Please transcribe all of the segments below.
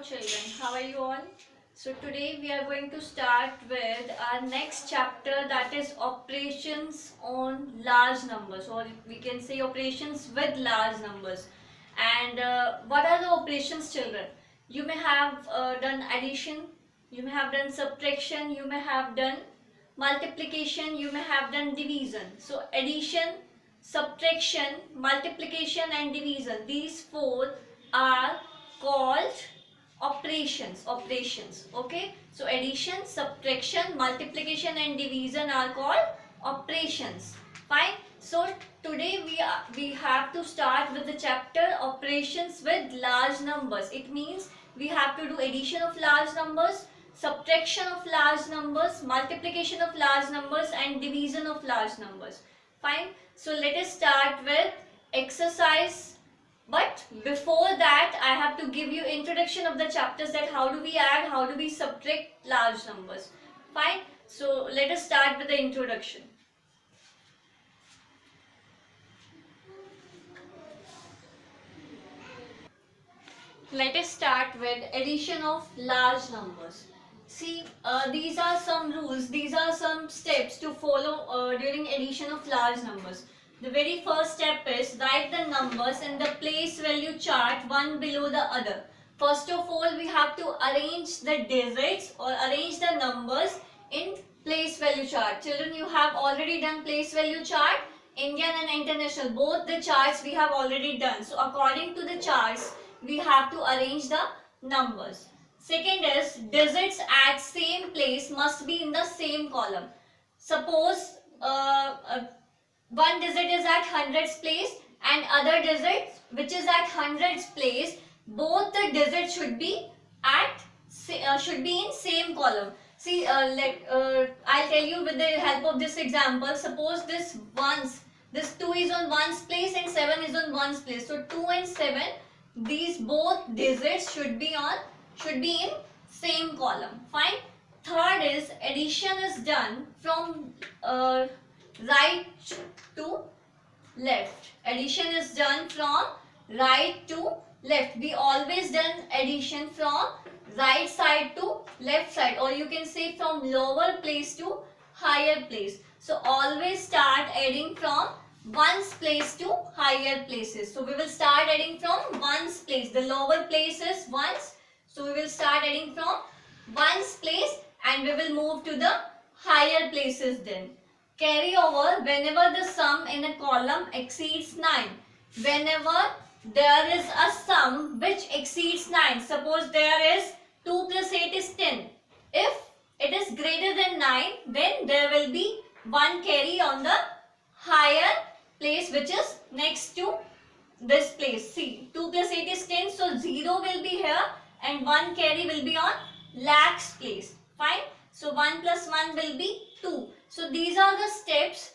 children, how are you all? So today we are going to start with our next chapter, that is operations on large numbers, or we can say operations with large numbers. And what are the operations, children? You may have done addition, you may have done subtraction, you may have done multiplication, you may have done division. So addition, subtraction, multiplication and division, these four are called operations. Okay, so addition, subtraction, multiplication and division are called operations. Fine. So today we have to start with the chapter operations with large numbers. It means we have to do addition of large numbers, subtraction of large numbers, multiplication of large numbers and division of large numbers. Fine. So let us start with exercise. But before that, I have to give you introduction of the chapters, that how do we add, how do we subtract large numbers. Fine. So let us start with the introduction. Let us start with addition of large numbers. See, these are some rules, these are some steps to follow during addition of large numbers. The very first step is write the numbers in the place value chart one below the other. First of all, we have to arrange the digits or arrange the numbers in place value chart. Children, you have already done place value chart, Indian and international. Both the charts we have already done. So according to the charts, we have to arrange the numbers. Second is digits at same place must be in the same column. Suppose one digit is at hundreds place and other digit which is at hundreds place, both the digits should be in same column. See, I'll tell you with the help of this example. Suppose this 2 is on ones place and 7 is on ones place. So 2 and 7, these both digits should be in same column. Fine. Third is addition is done from right to left. Addition is done from right to left. We always done addition from right side to left side, or you can say from lower place to higher place. So always start adding from ones place to higher places. So we will start adding from ones place. The lower place is ones. So we will start adding from ones place and we will move to the higher places then. Carry over whenever the sum in a column exceeds 9. Whenever there is a sum which exceeds 9. Suppose there is 2 plus 8 is 10. If it is greater than 9, then there will be one carry on the higher place which is next to this place. See, 2 plus 8 is 10, so 0 will be here and one carry will be on lakhs place. Fine. So 1 plus 1 will be 2. So these are the steps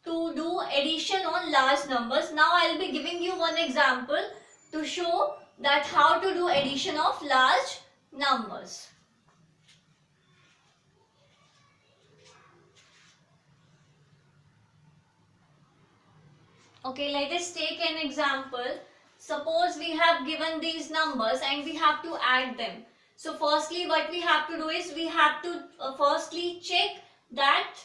to do addition on large numbers. Now I will be giving you one example to show that how to do addition of large numbers. Okay, let us take an example. Suppose we have given these numbers and we have to add them. So firstly what we have to do is we have to firstly check that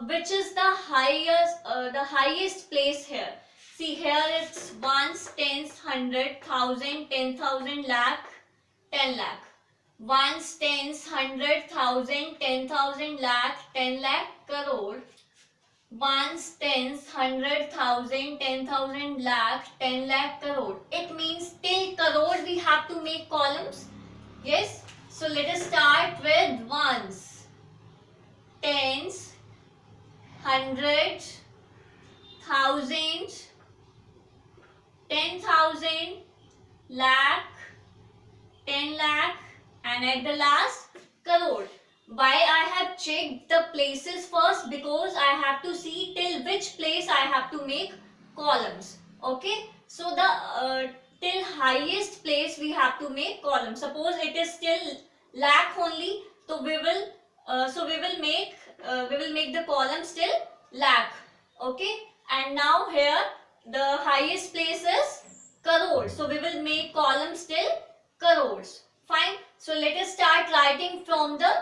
which is the highest place here. See, here it's ones, tens, 100, 1000, 10,000, lakh, 10 lakh. Ones, tens, 100, 1000, 10,000, lakh, 10 lakh, crore. Ones, tens, 100, 1000, 10,000, lakh, 10 lakh, crore. It means till crore we have to make columns. Yes. So let us start with ones, tens, 100, 1000, 10,000, lakh, 10 lakh, and at the last crore. Why I have checked the places first? Because I have to see till which place I have to make columns. Okay. So the till highest place we have to make columns. Suppose it is still lakh only, so we will make the columns till lakh. Okay. And now here the highest place is crore. So we will make columns till crores. Fine. So let us start writing from the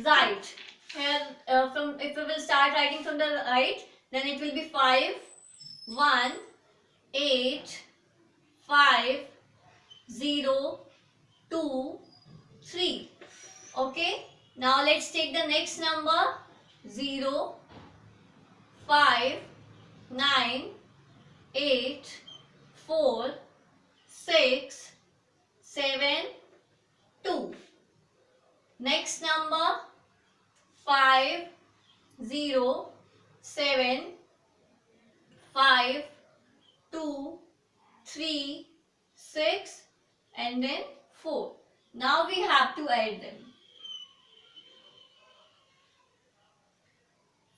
right. Here, if we will start writing from the right, then it will be 5, 1, 8, 5, 0, 2, 3. Okay. Now let's take the next number. 0, 5, 9, 8, 4, 6, 7, 2. Next number 5, 0, 7, 5, 2, 3, 6 and then 4. Now we have to add them.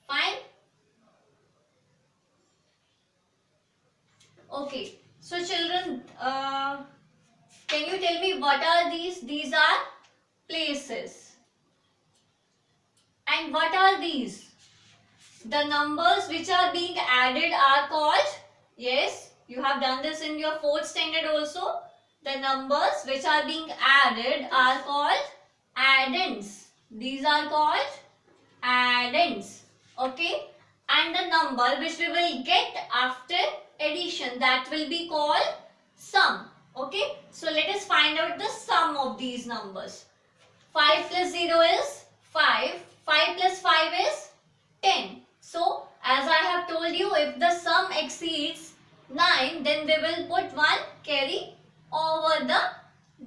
Fine? Okay. So children, can you tell me what are these? These are places. And what are these? The numbers which are being added are called, yes, you have done this in your 4th standard also. The numbers which are being added are called addends. These are called addends. Okay. And the number which we will get after addition, that will be called sum. Okay. So let us find out the sum of these numbers. 5 plus 0 is 5. 5 plus 5 is 10. So, as I have told you, if the sum exceeds 9, then we will put 1 carry over the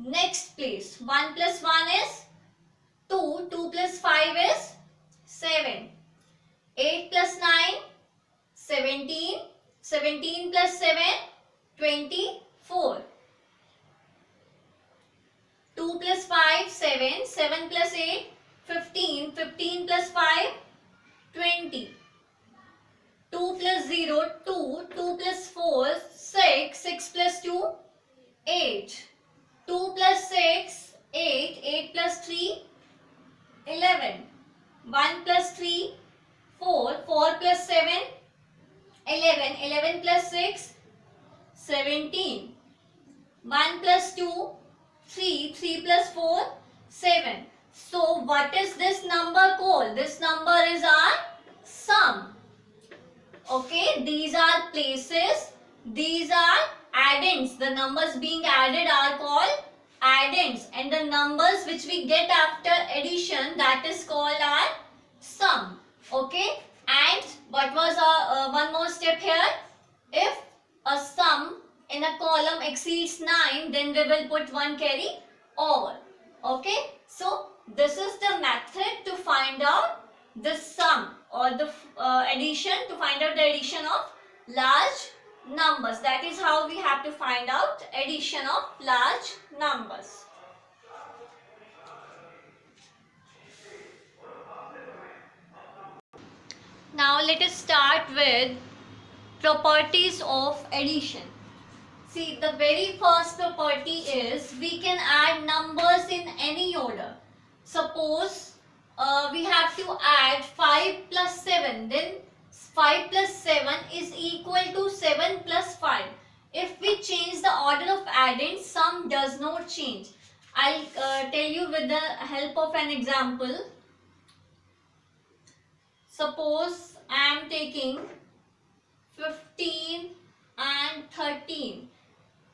next place. 1 plus 1 is 2. 2 plus 5 is 7. 8 plus 9, 17. 17 plus 7, 24. 2 plus 5, 7. 7 plus 8, 15. 15 plus 5, 20. 2 plus 0, 2. 2 plus 4, 6. 6 plus 2, 8. 2 plus 6, 8. 8 plus 3, 11. 1 plus 3, 4. 4 plus 7, 11. 11 plus 6, 17. 1 plus 2, 3. 3 plus 4, 7. So what is this number called? This number is our sum. Okay, these are places. These are addends. The numbers being added are called addends. And the numbers which we get after addition, that is called our sum. Okay. And what was our one more step here? If a sum in a column exceeds 9, then we will put 1 carry over. Okay. So this is the method to find out the sum or the addition, to find out the addition of large numbers. That is how we have to find out addition of large numbers. Now let us start with properties of addition. See, the very first property is we can add numbers in any order. Suppose we have to add 5 plus 7, then 5 plus 7 is equal to 7 plus 5. If we change the order of adding, sum does not change. I'll tell you with the help of an example. Suppose I am taking 15 and 13.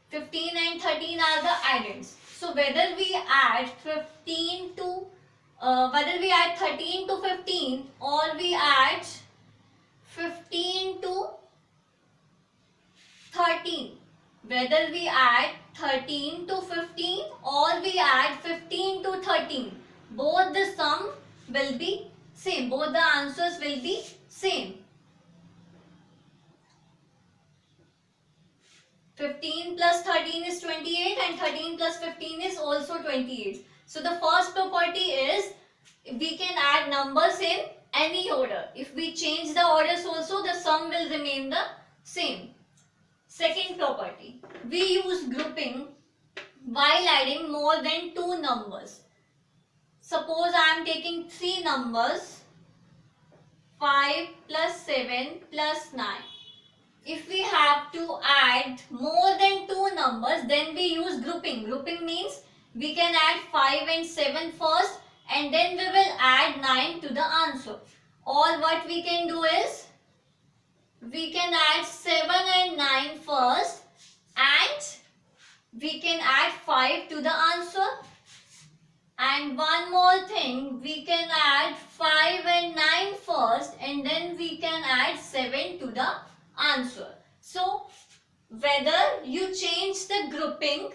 15 and 13 are the addends. So whether we add 13 to whether we add 13 to 15 or we add 15 to 13, whether we add 13 to 15 or we add 15 to 13, both the sum will be same, both the answers will be same. 15 plus 13 is 28 and 13 plus 15 is also 28. So the first property is we can add numbers in any order. If we change the orders also, the sum will remain the same. Second property, we use grouping while adding more than 2 numbers. Suppose I am taking 3 numbers, 5 plus 7 plus 9. If we have to add more than 2 numbers, then we use grouping. Grouping means we can add 5 and 7 first, and then we will add 9 to the answer. Or what we can do is, we can add 7 and 9 first, and we can add 5 to the answer. And one more thing, we can add 5 and 9 first, and then we can add 7 to the answer. So whether you change the grouping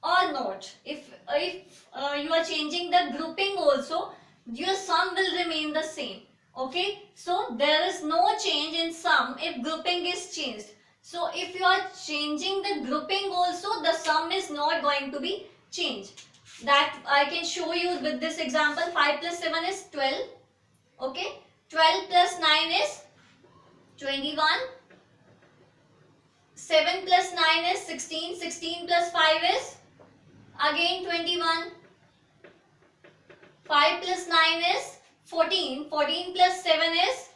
or not, if you are changing the grouping also, your sum will remain the same. Okay, so there is no change in sum if grouping is changed. So if you are changing the grouping also, the sum is not going to be changed. That I can show you with this example. 5 plus 7 is 12. Okay, 12 plus 9 is 21. 7 plus 9 is 16. 16 plus 5 is again 21. 5 plus 9 is 14. 14 plus 7 is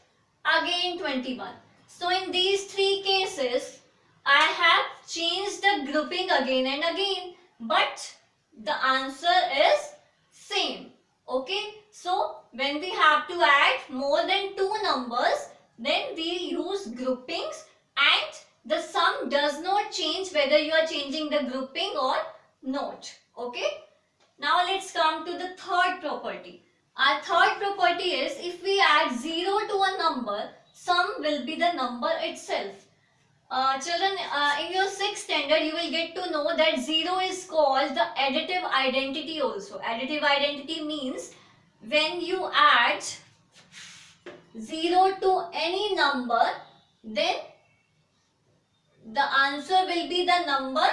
again 21. So in these three cases, I have changed the grouping again and again, but the answer is same. Okay, so when we have to add more than two numbers, then we use groupings, and the sum does not change whether you are changing the grouping or not. Okay, now let's come to the third property. Our third property is, if we add 0 to a number, sum will be the number itself. Children, in your 6th standard, you will get to know that 0 is called the additive identity also. Additive identity means when you add 0 to any number, then the answer will be the number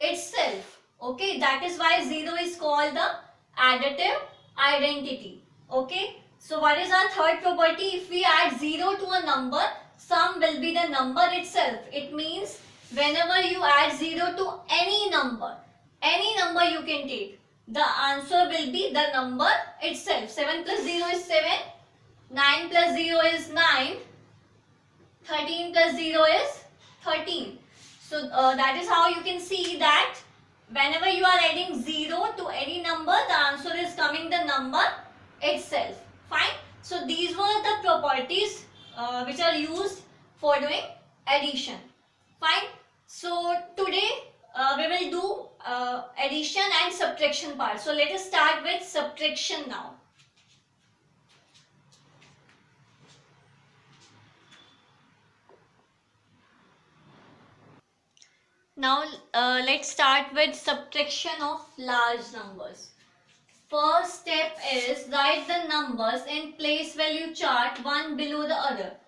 itself. Okay, that is why 0 is called the additive identity. Okay, so what is our third property? If we add 0 to a number, sum will be the number itself. It means whenever you add 0 to any number you can take, the answer will be the number itself. 7 plus 0 is 7, 9 plus 0 is 9, 13 plus 0 is 13. So that is how you can see that whenever you are adding 0 to any number, the answer is coming the number itself. Fine. So these were the properties which are used for doing addition. Fine. So today we will do addition and subtraction part. So let us start with subtraction now. Now let's start with subtraction of large numbers. First step is write the numbers in place value chart one below the other.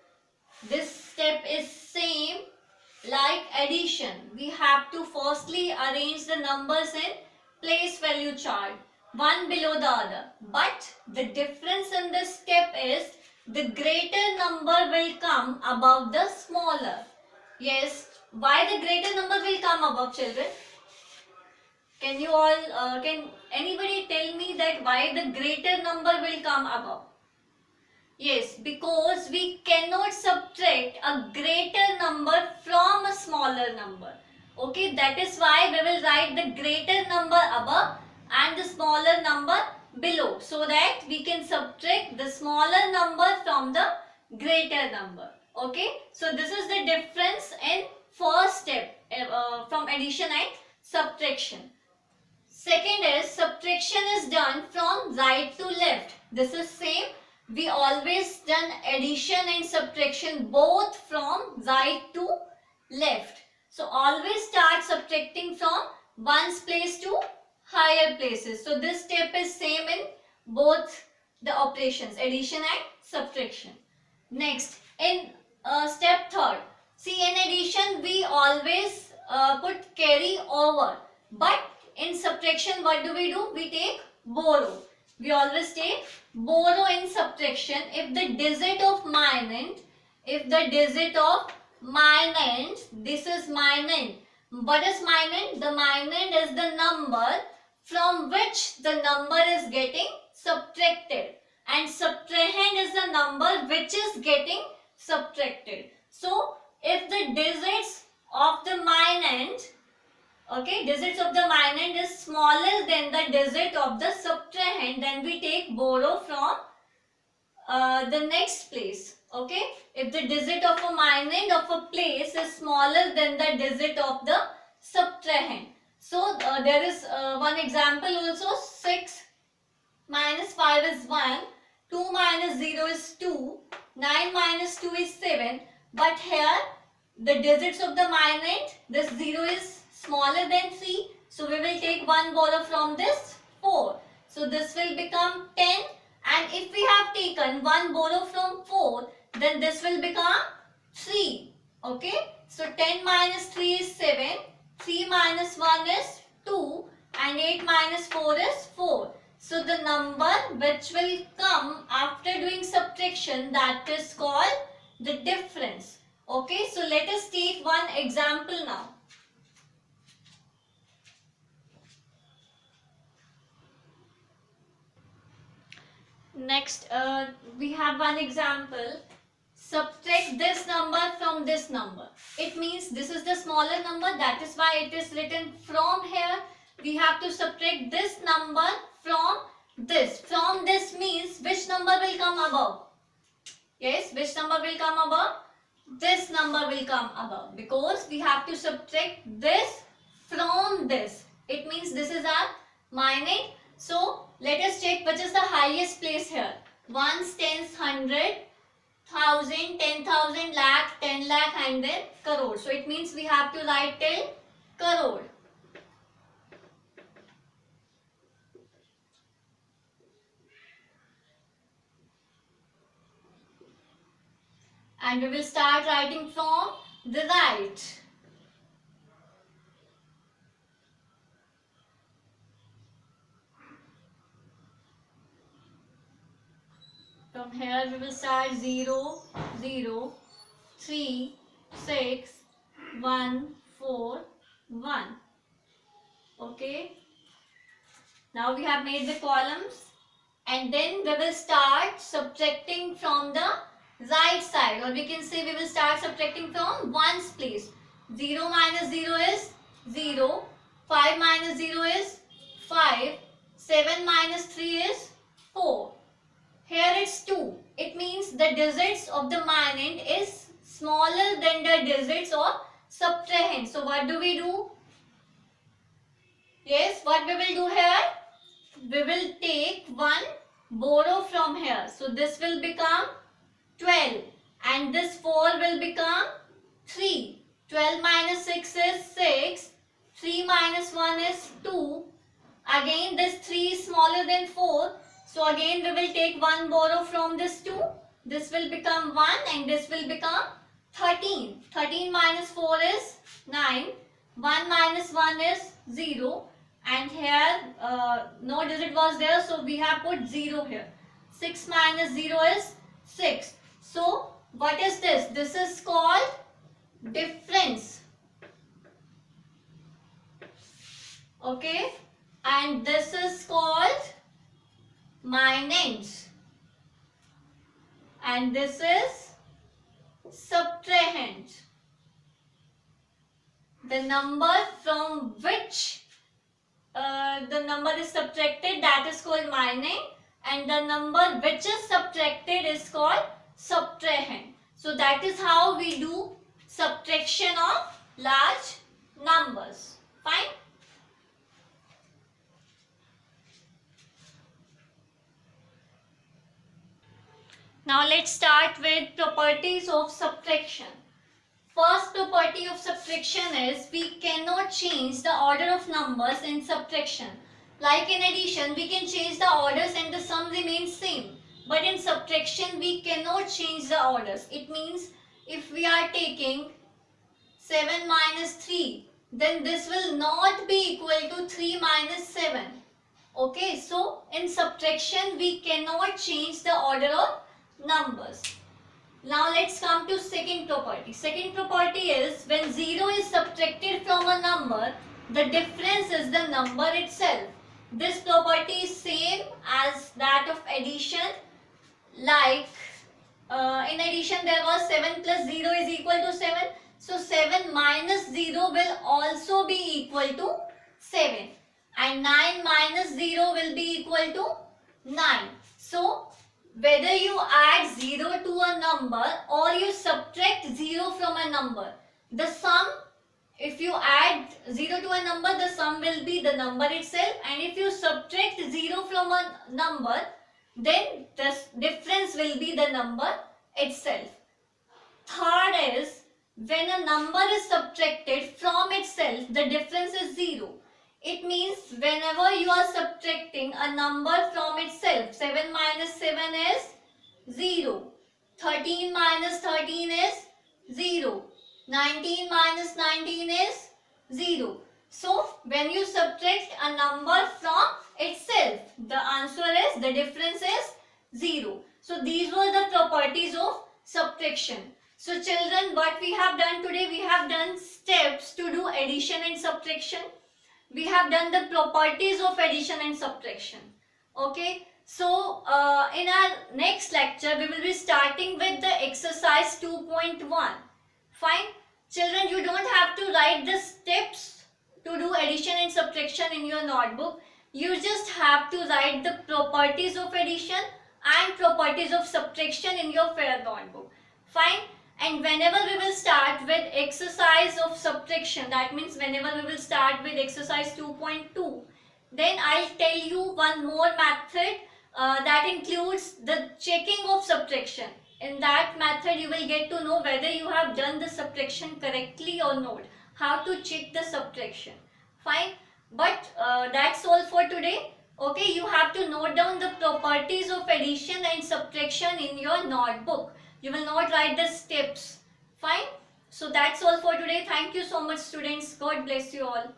This step is same like addition. We have to firstly arrange the numbers in place value chart one below the other. But the difference in this step is the greater number will come above the smaller. Yes, why the greater number will come above, children? Can you all, can anybody tell me that why the greater number will come above? Yes, because we cannot subtract a greater number from a smaller number. Okay, that is why we will write the greater number above and the smaller number below, so that we can subtract the smaller number from the greater number. Okay, so this is the difference in first step from addition and subtraction. Second is subtraction is done from right to left. This is same. We always done addition and subtraction both from right to left. So always start subtracting from ones place to higher places. So this step is same in both the operations, addition and subtraction. Next, in step third. See, in addition we always put carry over, but in subtraction what do? We take borrow. We always take borrow in subtraction. If the digit of minus, this is minus. What is minus? The minus is the number from which the number is getting subtracted, and subtrahend is the number which is getting subtracted. So if the digits of the minus Okay, digits of the minand is smaller than the digit of the subtrahend, then we take borrow from the next place. Okay, if the digit of a minand of a place is smaller than the digit of the subtrahend. So there is one example also. 6 minus 5 is 1, 2 minus 0 is 2, 9 minus 2 is 7. But here the digits of the minand, this 0 is smaller than 3. So we will take one borrow from this 4. So this will become 10. And if we have taken one borrow from 4, then this will become 3. Okay. So 10 minus 3 is 7. 3 minus 1 is 2. And 8 minus 4 is 4. So the number which will come after doing subtraction, that is called the difference. Okay, so let us take one example now. Next, we have one example. Subtract this number from this number. It means this is the smaller number, that is why it is written from here. We have to subtract this number from this. From this means which number will come above? Yes, which number will come above? This number will come above, because we have to subtract this from this. It means this is our minand. So let us check which is the highest place here. Ones, tens, 100, 1000, 10,000, lakh, 10 lakh, and then crore. So it means we have to write till crore. And we will start writing from the right. From here we will start 0, 0, 3, 6, 1, 4, 1. Okay. Now we have made the columns, and then we will start subtracting from the right side, or we can say we will start subtracting from ones place. 0 minus 0 is 0, 5 minus 0 is 5, 7 minus 3 is 4. Here it's 2. It means the digits of the minand is smaller than the digits of subtrahend. So what do we do? Yes, what we will do here? We will take one borrow from here. So this will become 12, and this 4 will become 3. 12 minus 6 is 6. 3 minus 1 is 2. Again this 3 is smaller than 4. So again we will take one borrow from this 2. This will become 1, and this will become 13. 13 minus 4 is 9. 1 minus 1 is 0. And here no digit was there, so we have put 0 here. 6 minus 0 is 6. So what is this? This is called difference. Okay. And this is called minand. And this is subtrahend. The number from which the number is subtracted, that is called minand, and the number which is subtracted is called subtrahend. So that is how we do subtraction of large numbers. Fine. Now let's start with properties of subtraction. First property of subtraction is we cannot change the order of numbers in subtraction. Like in addition, we can change the orders and the sum remains same. But in subtraction, we cannot change the orders. It means if we are taking 7 minus 3, then this will not be equal to 3 minus 7. Okay, so in subtraction, we cannot change the order of numbers. Now let's come to second property. Second property is when 0 is subtracted from a number, the difference is the number itself. This property is same as that of addition. Like in addition there was 7 plus 0 is equal to 7. So 7 minus 0 will also be equal to 7. And 9 minus 0 will be equal to 9. So whether you add 0 to a number or you subtract 0 from a number, the sum, if you add 0 to a number, the sum will be the number itself, and if you subtract 0 from a number, then the difference will be the number itself. Third is, when a number is subtracted from itself, the difference is 0. It means whenever you are subtracting a number from itself, 7 minus 7 is 0. 13 minus 13 is 0. 19 minus 19 is 0. So, when you subtract a number from itself, the answer is, the difference is 0. So, these were the properties of subtraction. So, children, what we have done today, we have done steps to do addition and subtraction. We have done the properties of addition and subtraction. Okay. So, in our next lecture, we will be starting with the exercise 2.1. Fine. Children, you don't have to write the steps to do addition and subtraction in your notebook. You just have to write the properties of addition and properties of subtraction in your fair notebook. Fine. And whenever we will start with exercise of subtraction, that means whenever we will start with exercise 2.2, then I'll tell you one more method that includes the checking of subtraction. In that method, you will get to know whether you have done the subtraction correctly or not. How to check the subtraction. Fine. But that's all for today. Okay, you have to note down the properties of addition and subtraction in your notebook. You will not write the steps. Fine. So that's all for today. Thank you so much, students. God bless you all.